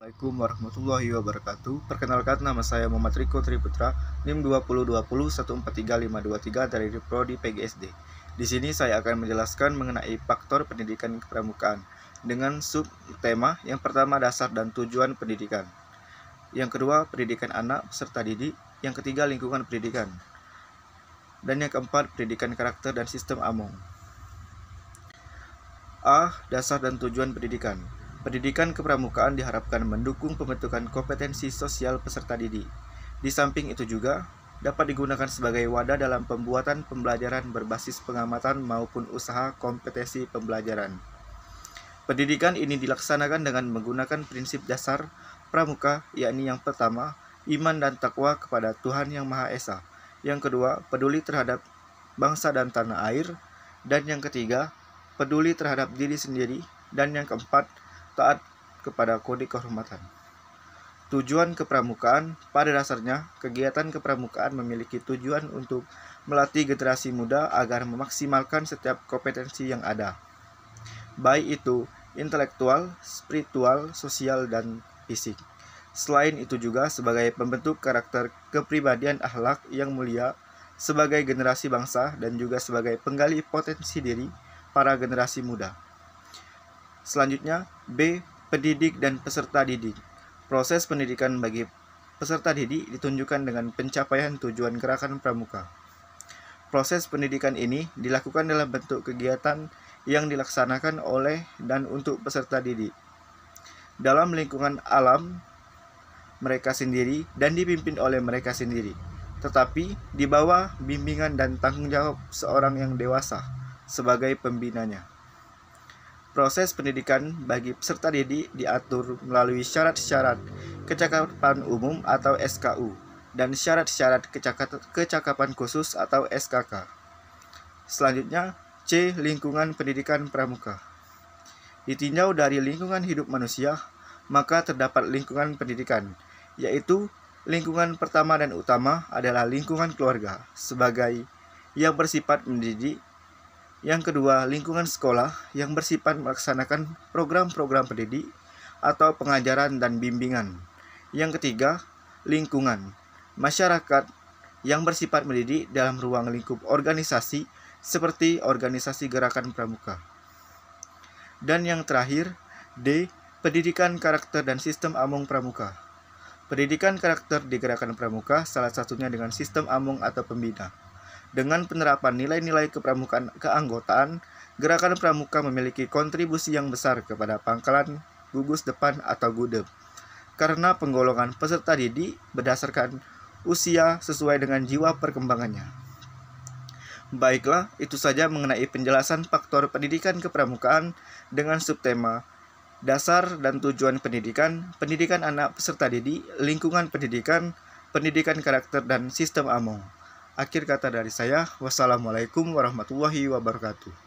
Assalamualaikum warahmatullahi wabarakatuh. Perkenalkan, nama saya Muhammad Riko Triputra, NIM 2020144353 dari Prodi PGSD. Di sini saya akan menjelaskan mengenai faktor pendidikan kepramukaan dengan subtema yang pertama dasar dan tujuan pendidikan, yang kedua pendidikan anak peserta didik, yang ketiga lingkungan pendidikan, dan yang keempat pendidikan karakter dan sistem among. A. Dasar dan tujuan pendidikan. Pendidikan kepramukaan diharapkan mendukung pembentukan kompetensi sosial peserta didik. Di samping itu juga dapat digunakan sebagai wadah dalam pembuatan pembelajaran berbasis pengamatan maupun usaha kompetensi pembelajaran. Pendidikan ini dilaksanakan dengan menggunakan prinsip dasar pramuka, yakni yang pertama, iman dan takwa kepada Tuhan Yang Maha Esa. Yang kedua, peduli terhadap bangsa dan tanah air. Dan yang ketiga, peduli terhadap diri sendiri. Dan yang keempat, taat kepada kode kehormatan. Tujuan kepramukaan, pada dasarnya, kegiatan kepramukaan memiliki tujuan untuk melatih generasi muda agar memaksimalkan setiap kompetensi yang ada, baik itu intelektual, spiritual, sosial, dan fisik. Selain itu juga sebagai pembentuk karakter kepribadian akhlak yang mulia sebagai generasi bangsa dan juga sebagai penggali potensi diri para generasi muda. Selanjutnya, B. Pendidik dan peserta didik. Proses pendidikan bagi peserta didik ditunjukkan dengan pencapaian tujuan gerakan pramuka. Proses pendidikan ini dilakukan dalam bentuk kegiatan yang dilaksanakan oleh dan untuk peserta didik dalam lingkungan alam mereka sendiri dan dipimpin oleh mereka sendiri, tetapi di bawah bimbingan dan tanggung jawab seorang yang dewasa sebagai pembinanya. Proses pendidikan bagi peserta didik diatur melalui syarat-syarat kecakapan umum atau SKU dan syarat-syarat kecakapan khusus atau SKK. Selanjutnya, C. Lingkungan pendidikan pramuka. Ditinjau dari lingkungan hidup manusia, maka terdapat lingkungan pendidikan, yaitu lingkungan pertama dan utama adalah lingkungan keluarga sebagai yang bersifat mendidik. Yang kedua, lingkungan sekolah yang bersifat melaksanakan program-program pendidik atau pengajaran dan bimbingan. Yang ketiga, lingkungan masyarakat yang bersifat mendidik dalam ruang lingkup organisasi seperti organisasi gerakan pramuka. Dan yang terakhir, D. Pendidikan karakter dan sistem among pramuka. Pendidikan karakter di gerakan pramuka salah satunya dengan sistem among atau pembina. Dengan penerapan nilai-nilai kepramukaan keanggotaan, gerakan pramuka memiliki kontribusi yang besar kepada pangkalan gugus depan atau gudeb, karena penggolongan peserta didik berdasarkan usia sesuai dengan jiwa perkembangannya. Baiklah, itu saja mengenai penjelasan faktor pendidikan kepramukaan dengan subtema dasar dan tujuan pendidikan, pendidikan anak peserta didik, lingkungan pendidikan, pendidikan karakter, dan sistem among. Akhir kata dari saya, wassalamualaikum warahmatullahi wabarakatuh.